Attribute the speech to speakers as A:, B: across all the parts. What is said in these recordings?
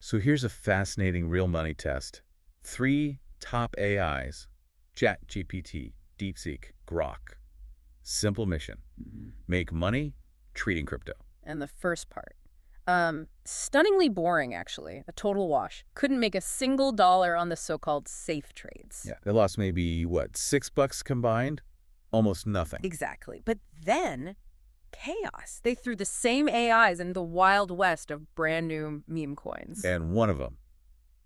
A: So here's a fascinating real money test. 3 top AIs: ChatGPT, Deepseek, Grok. Simple mission. Make money trading crypto.
B: And the first part. Stunningly boring, actually. A total wash. Couldn't make a single dollar on the so-called safe trades.
A: Yeah, they lost maybe, what, $6 combined? Almost nothing.
B: Exactly. But then, chaos. They threw the same AIs in the wild west of brand new meme coins.
A: And one of them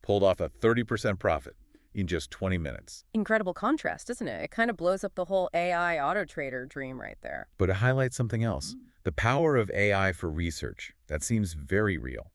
A: pulled off a 30% profit in just 20 minutes.
B: Incredible contrast, isn't it? It kind of blows up the whole AI auto trader dream right there.
A: But it highlights something else. The power of AI for research. That seems very real.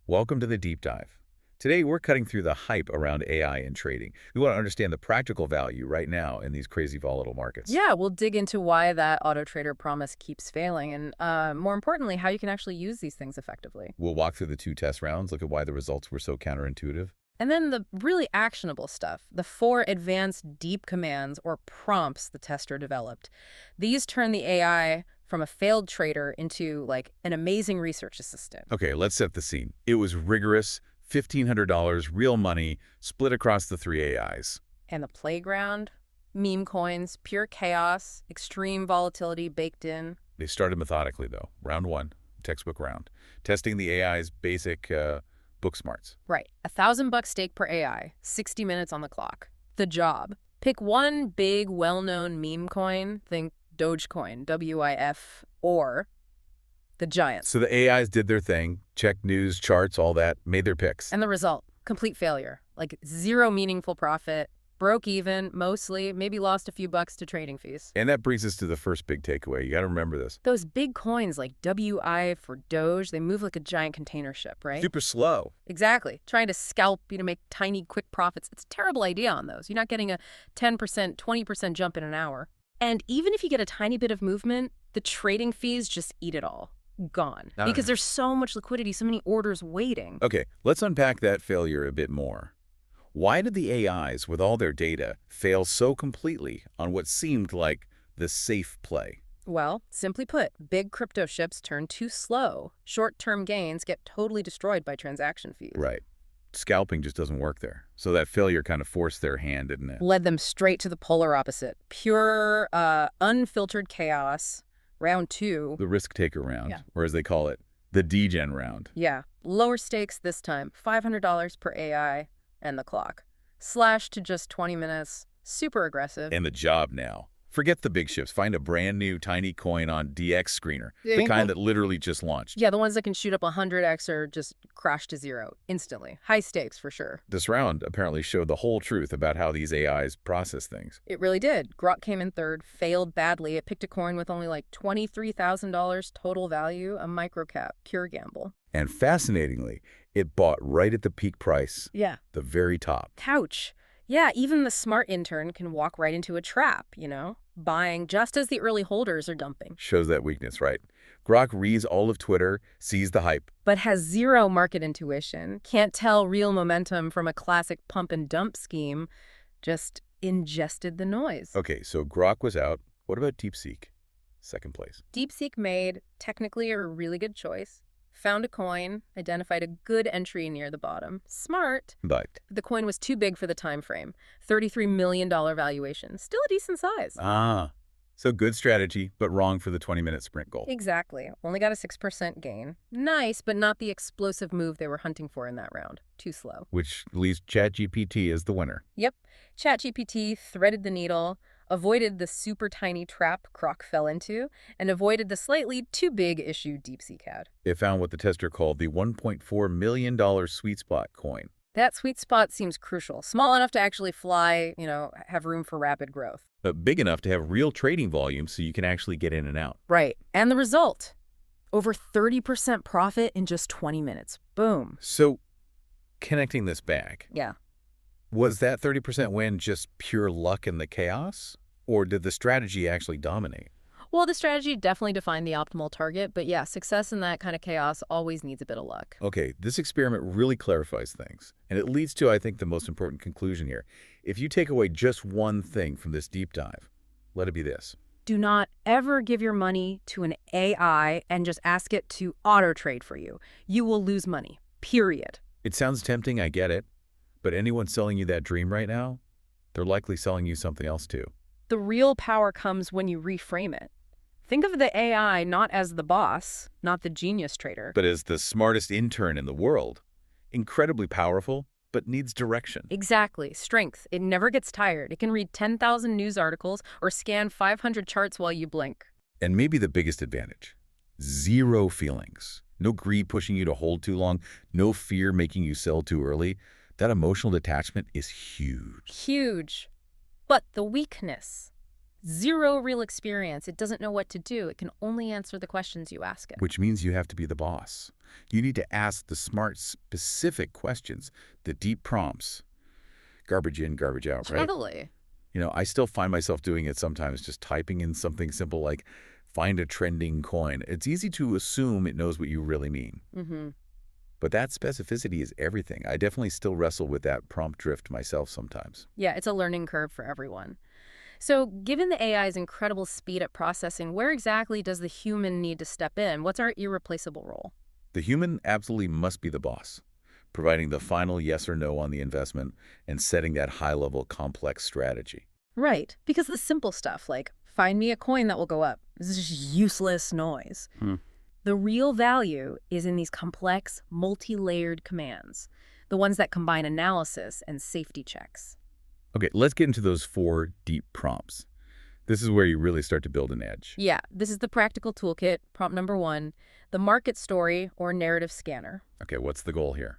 A: Welcome to the Deep Dive. Today, we're cutting through the hype around AI in trading. We want to understand the practical value right now in these crazy volatile markets.
B: Yeah, we'll dig into why that auto trader promise keeps failing and, more importantly, how you can actually use these things effectively.
A: We'll walk through the 2 test rounds, look at why the results were so counterintuitive.
B: And then the really actionable stuff, the 4 advanced deep commands or prompts the tester developed. These turn the AI from a failed trader into, like, an amazing research assistant.
A: Okay, let's set the scene. It was rigorous, $1,500, real money, split across the 3 AIs.
B: And the playground, meme coins, pure chaos, extreme volatility baked in.
A: They started methodically, though. Round 1, textbook round, testing the AI's basic book smarts.
B: Right. $1,000 stake per AI, 60 minutes on the clock. The job. Pick one big, well-known meme coin, think Dogecoin, WIF, or the giants.
A: So the AIs did their thing, checked news, charts, all that, made their picks.
B: And the result, complete failure. Like 0 meaningful profit, broke even, mostly, maybe lost a few bucks to trading fees.
A: And that brings us to the first big takeaway. You got to remember this.
B: Those big coins like WIF or Doge, they move like a giant container ship, right?
A: Super slow.
B: Exactly. Trying to scalp, make tiny, quick profits. It's a terrible idea on those. You're not getting a 10%, 20% jump in an hour. And even if you get a tiny bit of movement, the trading fees just eat it all. Gone. Because there's so much liquidity, so many orders waiting.
A: Okay, let's unpack that failure a bit more. Why did the AIs, with all their data, fail so completely on what seemed like the safe play?
B: Well, simply put, big crypto ships turn too slow. Short-term gains get totally destroyed by transaction fees.
A: Right. Scalping just doesn't work there. So that failure kind of forced their hand, didn't it?
B: Led them straight to the polar opposite. Pure, unfiltered chaos. Round 2.
A: The risk-taker round, or as they call it, the Degen round.
B: Yeah. Lower stakes this time. $500 per AI and the clock. Slashed to just 20 minutes. Super aggressive.
A: And the job now. Forget the big ships. Find a brand new tiny coin on DX Screener, the kind that literally just launched.
B: Yeah, the ones that can shoot up 100x or just crash to 0 instantly. High stakes for sure.
A: This round apparently showed the whole truth about how these AIs process things.
B: It really did. Grok came in third, failed badly. It picked a coin with only like $23,000 total value, a microcap, pure gamble.
A: And fascinatingly, it bought right at the peak price.
B: Yeah.
A: The very top.
B: Ouch. Yeah, even the smart intern can walk right into a trap, buying just as the early holders are dumping.
A: Shows that weakness, right? Grok reads all of Twitter, sees the hype.
B: But has 0 market intuition, can't tell real momentum from a classic pump and dump scheme, just ingested the noise.
A: Okay, so Grok was out. What about Deepseek? Second place.
B: Deepseek made technically a really good choice. Found a coin, identified a good entry near the bottom. Smart.
A: But
B: the coin was too big for the time frame. $33 million valuation. Still a decent size.
A: So good strategy, but wrong for the 20-minute sprint goal.
B: Exactly. Only got a 6% gain. Nice, but not the explosive move they were hunting for in that round. Too slow.
A: Which leaves ChatGPT as the winner.
B: Yep. ChatGPT threaded the needle, avoided the super tiny trap Grok fell into, and avoided the slightly too big issue Deepseek had.
A: It found what the tester called the $1.4 million sweet spot coin.
B: That sweet spot seems crucial. Small enough to actually fly, have room for rapid growth.
A: But big enough to have real trading volume so you can actually get in and out.
B: Right. And the result? Over 30% profit in just 20 minutes. Boom.
A: So, connecting this back.
B: Yeah.
A: Was that 30% win just pure luck in the chaos? Or did the strategy actually dominate?
B: Well, the strategy definitely defined the optimal target, but yeah, success in that kind of chaos always needs a bit of luck.
A: Okay, this experiment really clarifies things, and it leads to, I think, the most important conclusion here. If you take away just one thing from this deep dive, let it be this.
B: Do not ever give your money to an AI and just ask it to auto-trade for you. You will lose money, period.
A: It sounds tempting, I get it. But anyone selling you that dream right now, they're likely selling you something else too.
B: The real power comes when you reframe it. Think of the AI not as the boss, not the genius trader.
A: But as the smartest intern in the world, incredibly powerful, but needs direction.
B: Exactly. Strength. It never gets tired. It can read 10,000 news articles or scan 500 charts while you blink.
A: And maybe the biggest advantage, zero feelings. No greed pushing you to hold too long, no fear making you sell too early. That emotional detachment is huge.
B: Huge. But the weakness. Zero real experience. It doesn't know what to do. It can only answer the questions you ask it.
A: Which means you have to be the boss. You need to ask the smart, specific questions, the deep prompts. Garbage in, garbage out, right?
B: Totally.
A: I still find myself doing it sometimes, just typing in something simple like, find a trending coin. It's easy to assume it knows what you really mean. But that specificity is everything. I definitely still wrestle with that prompt drift myself sometimes.
B: Yeah, it's a learning curve for everyone. So given the AI's incredible speed at processing, where exactly does the human need to step in? What's our irreplaceable role?
A: The human absolutely must be the boss, providing the final yes or no on the investment and setting that high-level complex strategy.
B: Right, because the simple stuff like find me a coin that will go up is just useless noise. The real value is in these complex, multi-layered commands, the ones that combine analysis and safety checks.
A: Okay, let's get into those 4 deep prompts. This is where you really start to build an edge.
B: Yeah, this is the practical toolkit, prompt number 1, the market story or narrative scanner.
A: Okay, what's the goal here?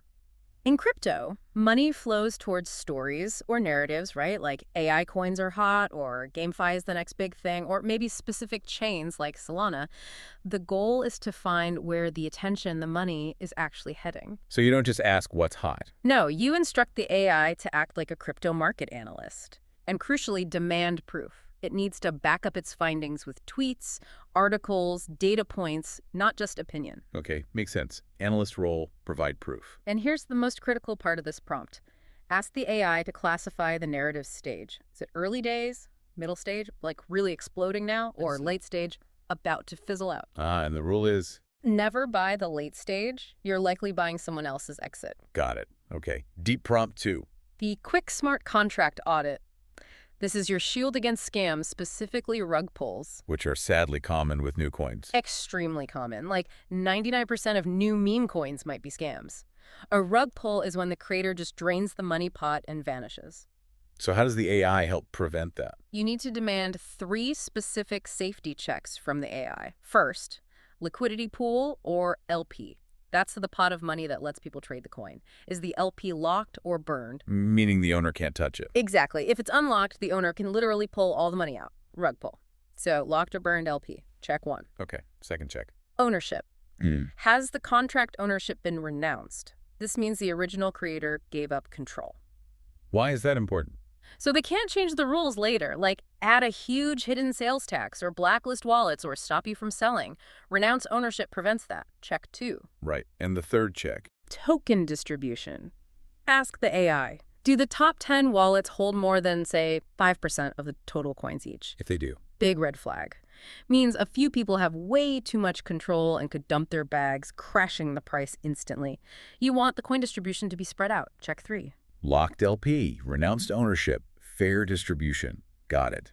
B: In crypto, money flows towards stories or narratives, right? Like AI coins are hot, or GameFi is the next big thing, or maybe specific chains like Solana. The goal is to find where the attention, the money, is actually heading.
A: So you don't just ask what's hot.
B: No, you instruct the AI to act like a crypto market analyst. And crucially, demand proof. It needs to back up its findings with tweets, articles, data points, not just opinion.
A: Okay, makes sense. Analyst role, provide proof.
B: And here's the most critical part of this prompt. Ask the AI to classify the narrative stage. Is it early days, middle stage, like really exploding now, or late stage, about to fizzle out?
A: And the rule is?
B: Never buy the late stage. You're likely buying someone else's exit.
A: Got it. Okay. Deep prompt 2.
B: The quick smart contract audit. This is your shield against scams, specifically rug pulls.
A: Which are sadly common with new coins.
B: Extremely common. Like 99% of new meme coins might be scams. A rug pull is when the creator just drains the money pot and vanishes.
A: So how does the AI help prevent that?
B: You need to demand 3 specific safety checks from the AI. First, liquidity pool or LP. That's the pot of money that lets people trade the coin. Is the LP locked or burned?
A: Meaning the owner can't touch it.
B: Exactly. If it's unlocked, the owner can literally pull all the money out. Rug pull. So locked or burned LP. Check 1.
A: Okay, second check.
B: Ownership. Has the contract ownership been renounced? This means the original creator gave up control.
A: Why is that important?
B: So they can't change the rules later, like add a huge hidden sales tax or blacklist wallets or stop you from selling. Renounce ownership prevents that. Check 2.
A: Right. And the third check?
B: Token distribution. Ask the AI, do the top 10 wallets hold more than, say, 5% of the total coins each?
A: If they do.
B: Big red flag. Means a few people have way too much control and could dump their bags, crashing the price instantly. You want the coin distribution to be spread out. Check 3.
A: Locked LP, renounced ownership, fair distribution. Got it.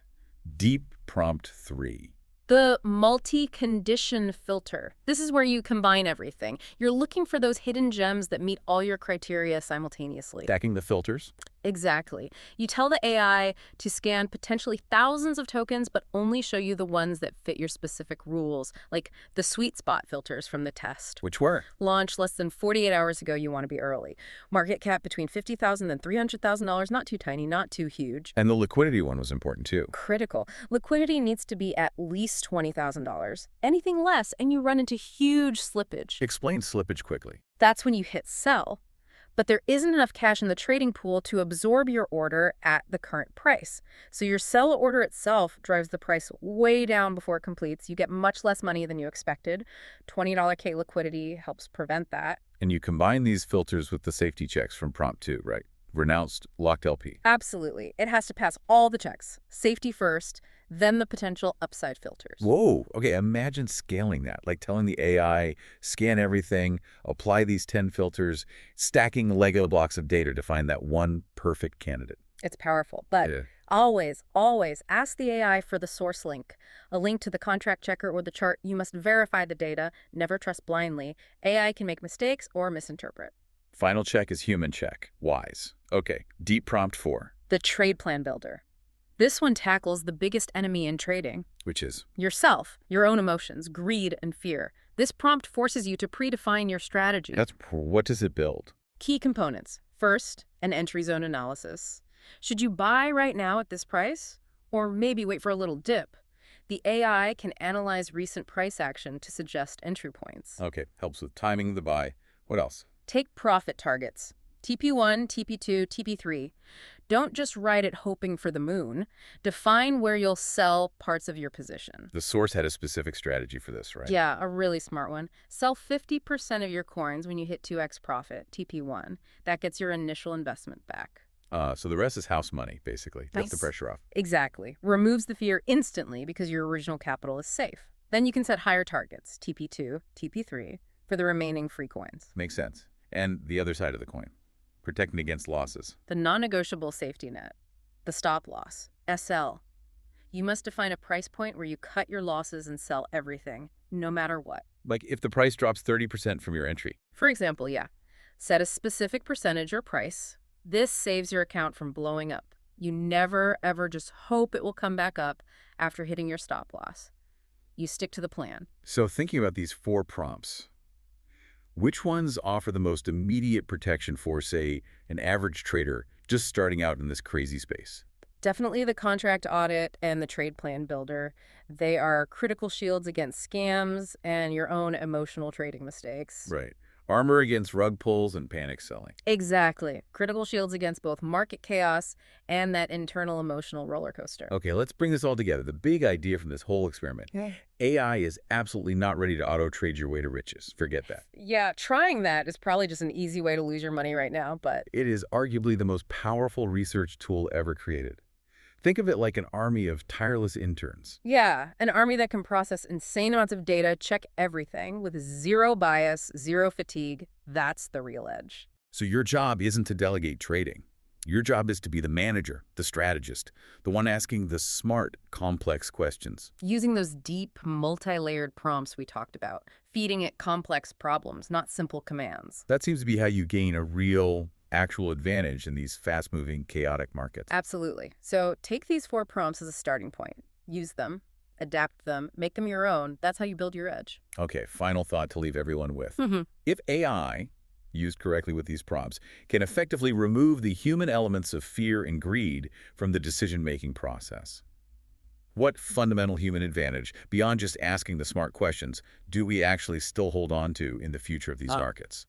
A: Deep prompt 3.
B: The multi-condition filter. This is where you combine everything. You're looking for those hidden gems that meet all your criteria simultaneously.
A: Stacking the filters?
B: Exactly. You tell the AI to scan potentially thousands of tokens, but only show you the ones that fit your specific rules, like the sweet spot filters from the test.
A: Which were?
B: Launch less than 48 hours ago, you want to be early. Market cap between $50,000 and $300,000, not too tiny, not too huge.
A: And the liquidity one was important too.
B: Critical. Liquidity needs to be at least $20,000. Anything less, and you run into huge slippage.
A: Explain slippage quickly.
B: That's when you hit sell. But there isn't enough cash in the trading pool to absorb your order at the current price. So your sell order itself drives the price way down before it completes. You get much less money than you expected. $20 K liquidity helps prevent that.
A: And you combine these filters with the safety checks from prompt 2, right? Renounced, locked LP.
B: Absolutely. It has to pass all the checks. Safety first, then the potential upside filters.
A: Whoa. Okay, imagine scaling that, like telling the AI, scan everything, apply these 10 filters, stacking Lego blocks of data to find that one perfect candidate.
B: It's powerful, but
A: Yeah.
B: always, always ask the AI for the source link, a link to the contract checker or the chart. You must verify the data, never trust blindly. AI can make mistakes or misinterpret.
A: Final check is human check. Wise. Okay, deep prompt 4,
B: The trade plan builder. This one tackles the biggest enemy in trading.
A: which is,
B: Yourself, your own emotions, greed, and fear. This prompt forces you to predefine your strategy.
A: what does it build?
B: Key components. First, an entry zone analysis. Should you buy right now at this price? Or maybe wait for a little dip? The AI can analyze recent price action to suggest entry points.
A: Okay, helps with timing the buy. What else?
B: Take profit targets. TP1, TP2, TP3. Don't just write it hoping for the moon. Define where you'll sell parts of your position.
A: The source had a specific strategy for this, right?
B: Yeah, a really smart one. Sell 50% of your coins when you hit 2x profit, TP1. That gets your initial investment back.
A: So the rest is house money, basically. Gets the
B: Nice.
A: pressure off.
B: Exactly. Removes the fear instantly because your original capital is safe. Then you can set higher targets, TP2, TP3, for the remaining free coins.
A: Makes sense. And the other side of the coin, protecting against losses.
B: The non-negotiable safety net, the stop loss, SL. You must define a price point where you cut your losses and sell everything, no matter what.
A: Like if the price drops 30% from your entry.
B: For example, yeah, set a specific percentage or price. This saves your account from blowing up. You never, ever just hope it will come back up after hitting your stop loss. You stick to the plan.
A: So thinking about these 4 prompts, which ones offer the most immediate protection for, say, an average trader just starting out in this crazy space?
B: Definitely the contract audit and the trade plan builder. They are critical shields against scams and your own emotional trading mistakes.
A: Right. Armor against rug pulls and panic selling.
B: Exactly. Critical shields against both market chaos and that internal emotional roller coaster.
A: Okay, let's bring this all together. The big idea from this whole experiment.
B: Yeah.
A: AI is absolutely not ready to auto-trade your way to riches. Forget that.
B: Yeah, trying that is probably just an easy way to lose your money right now, but
A: It is arguably the most powerful research tool ever created. Think of it like an army of tireless interns.
B: yeah, an army that can process insane amounts of data, check everything with zero bias, zero fatigue. That's the real edge.
A: So your job isn't to delegate trading. Your job is to be the manager, the strategist, the one asking the smart, complex questions.
B: Using those deep, multi-layered prompts we talked about, feeding it complex problems, not simple commands.
A: That seems to be how you gain a real, actual advantage in these fast-moving, chaotic markets.
B: Absolutely. So take these 4 prompts as a starting point. Use them, adapt them, make them your own. That's how you build your edge.
A: Okay, final thought to leave everyone with.
B: Mm-hmm.
A: If AI, used correctly with these prompts, can effectively remove the human elements of fear and greed from the decision-making process, what fundamental human advantage, beyond just asking the smart questions, do we actually still hold on to in the future of these markets?